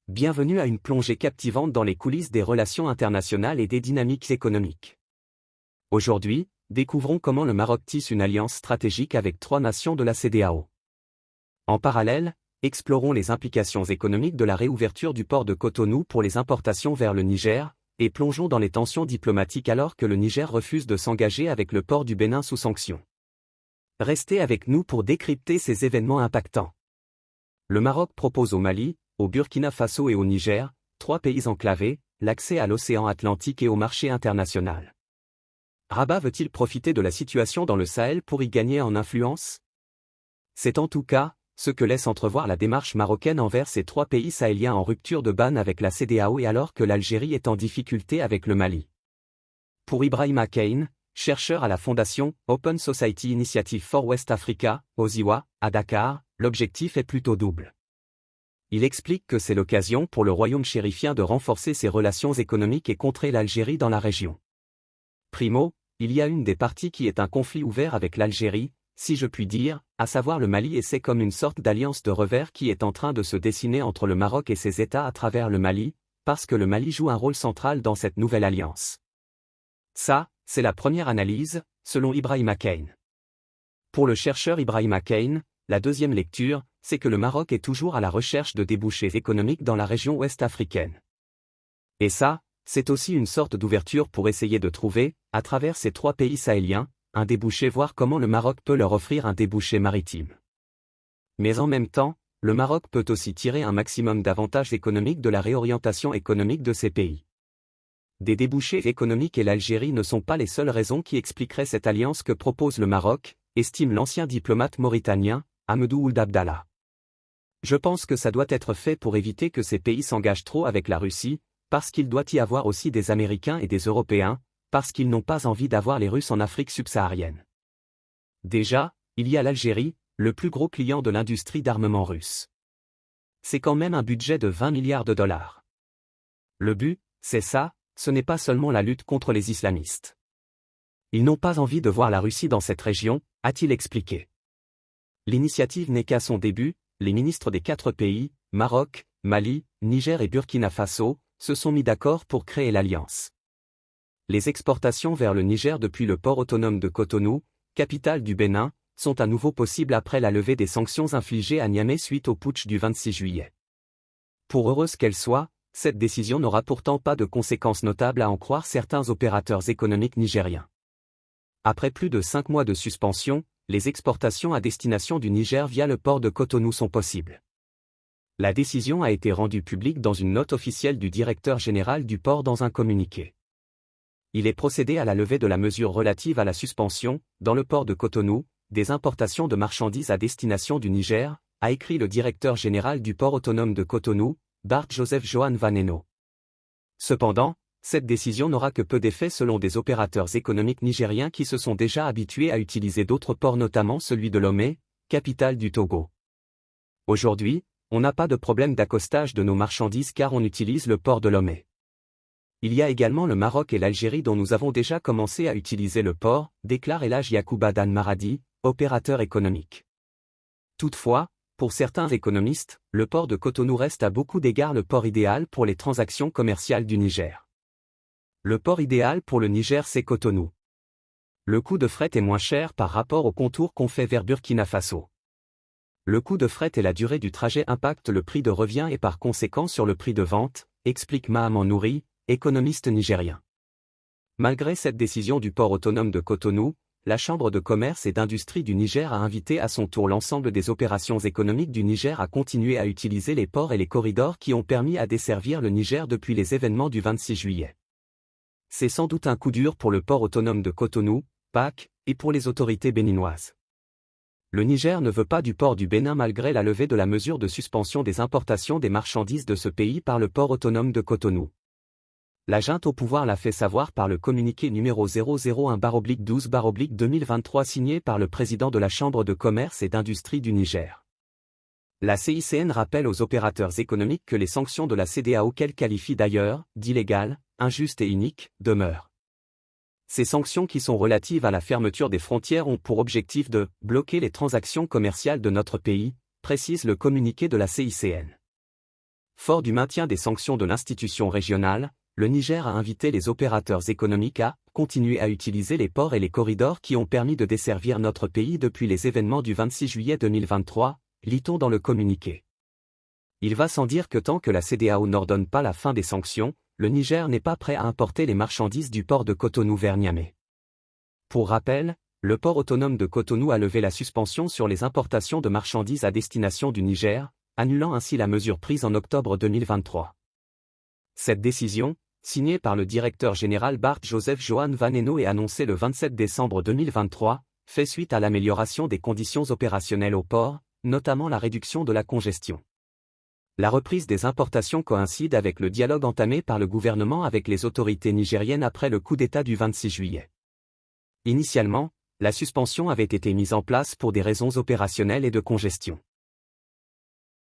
Bienvenue à une plongée captivante dans les coulisses des relations internationales et des dynamiques économiques. Aujourd'hui, découvrons comment le Maroc tisse une alliance stratégique avec 3 nations de la CEDEAO. En parallèle, explorons les implications économiques de la réouverture du port de Cotonou pour les importations vers le Niger, et plongeons dans les tensions diplomatiques alors que le Niger refuse de s'engager avec le port du Bénin sous sanction. Restez avec nous pour décrypter ces événements impactants. Le Maroc propose au Mali, au Burkina Faso et au Niger, 3 pays enclavés, l'accès à l'océan Atlantique et au marché international. Rabat veut-il profiter de la situation dans le Sahel pour y gagner en influence? C'est en tout cas ce que laisse entrevoir la démarche marocaine envers ces 3 pays sahéliens en rupture de ban avec la CEDEAO et alors que l'Algérie est en difficulté avec le Mali. Pour Ibrahima Kane, chercheur à la fondation Open Society Initiative for West Africa, OSIWA, à Dakar, l'objectif est plutôt double. Il explique que c'est l'occasion pour le royaume chérifien de renforcer ses relations économiques et contrer l'Algérie dans la région. Primo, il y a une des parties qui est un conflit ouvert avec l'Algérie, si je puis dire, à savoir le Mali, et c'est comme une sorte d'alliance de revers qui est en train de se dessiner entre le Maroc et ses États à travers le Mali, parce que le Mali joue un rôle central dans cette nouvelle alliance. Ça, c'est la première analyse, selon Ibrahima Kane. Pour le chercheur Ibrahima Kane, la deuxième lecture, c'est que le Maroc est toujours à la recherche de débouchés économiques dans la région ouest africaine. Et ça, c'est aussi une sorte d'ouverture pour essayer de trouver, à travers ces 3 pays sahéliens, un débouché, voir comment le Maroc peut leur offrir un débouché maritime. Mais en même temps, le Maroc peut aussi tirer un maximum d'avantages économiques de la réorientation économique de ces pays. Des débouchés économiques et l'Algérie ne sont pas les seules raisons qui expliqueraient cette alliance que propose le Maroc, estime l'ancien diplomate mauritanien, Ahmedou Ould Abdallah. Je pense que ça doit être fait pour éviter que ces pays s'engagent trop avec la Russie, parce qu'il doit y avoir aussi des Américains et des Européens, parce qu'ils n'ont pas envie d'avoir les Russes en Afrique subsaharienne. Déjà, il y a l'Algérie, le plus gros client de l'industrie d'armement russe. C'est quand même un budget de 20 milliards de dollars. Le but, c'est ça, ce n'est pas seulement la lutte contre les islamistes. Ils n'ont pas envie de voir la Russie dans cette région, a-t-il expliqué. L'initiative n'est qu'à son début, les ministres des 4 pays, Maroc, Mali, Niger et Burkina Faso, se sont mis d'accord pour créer l'alliance. Les exportations vers le Niger depuis le port autonome de Cotonou, capitale du Bénin, sont à nouveau possibles après la levée des sanctions infligées à Niamey suite au putsch du 26 juillet. Pour heureuse qu'elle soit, cette décision n'aura pourtant pas de conséquences notables à en croire certains opérateurs économiques nigériens. Après plus de 5 mois de suspension, les exportations à destination du Niger via le port de Cotonou sont possibles. La décision a été rendue publique dans une note officielle du directeur général du port dans un communiqué. Il est procédé à la levée de la mesure relative à la suspension, dans le port de Cotonou, des importations de marchandises à destination du Niger, a écrit le directeur général du port autonome de Cotonou, Bart Joseph Johan Vaneno. Cependant, cette décision n'aura que peu d'effet selon des opérateurs économiques nigériens qui se sont déjà habitués à utiliser d'autres ports, notamment celui de Lomé, capitale du Togo. Aujourd'hui, on n'a pas de problème d'accostage de nos marchandises car on utilise le port de Lomé. Il y a également le Maroc et l'Algérie dont nous avons déjà commencé à utiliser le port, déclare El Hadj Yacouba Dan Maradi, opérateur économique. Toutefois, pour certains économistes, le port de Cotonou reste à beaucoup d'égards le port idéal pour les transactions commerciales du Niger. Le port idéal pour le Niger, c'est Cotonou. Le coût de fret est moins cher par rapport au contour qu'on fait vers Burkina Faso. Le coût de fret et la durée du trajet impactent le prix de revient et par conséquent sur le prix de vente, explique Mahaman Nouri, économiste nigérien. Malgré cette décision du port autonome de Cotonou, la Chambre de commerce et d'industrie du Niger a invité à son tour l'ensemble des opérations économiques du Niger à continuer à utiliser les ports et les corridors qui ont permis à desservir le Niger depuis les événements du 26 juillet. C'est sans doute un coup dur pour le port autonome de Cotonou, PAC, et pour les autorités béninoises. Le Niger ne veut pas du port du Bénin malgré la levée de la mesure de suspension des importations des marchandises de ce pays par le port autonome de Cotonou. La junte au pouvoir l'a fait savoir par le communiqué numéro 001/12/2023 signé par le président de la Chambre de commerce et d'industrie du Niger. La CICN rappelle aux opérateurs économiques que les sanctions de la CEDEAO, qu'elle qualifie d'ailleurs d'illégales, injustes et iniques, demeurent. Ces sanctions qui sont relatives à la fermeture des frontières ont pour objectif de bloquer les transactions commerciales de notre pays, précise le communiqué de la CICN. Fort du maintien des sanctions de l'institution régionale, le Niger a invité les opérateurs économiques à continuer à utiliser les ports et les corridors qui ont permis de desservir notre pays depuis les événements du 26 juillet 2023, lit-on dans le communiqué. Il va sans dire que tant que la CEDEAO n'ordonne pas la fin des sanctions, le Niger n'est pas prêt à importer les marchandises du port de Cotonou vers Niamey. Pour rappel, le port autonome de Cotonou a levé la suspension sur les importations de marchandises à destination du Niger, annulant ainsi la mesure prise en octobre 2023. Cette décision, signée par le directeur général Bart Joseph Johan Van Eno et annoncée le 27 décembre 2023, fait suite à l'amélioration des conditions opérationnelles au port, notamment la réduction de la congestion. La reprise des importations coïncide avec le dialogue entamé par le gouvernement avec les autorités nigériennes après le coup d'État du 26 juillet. Initialement, la suspension avait été mise en place pour des raisons opérationnelles et de congestion.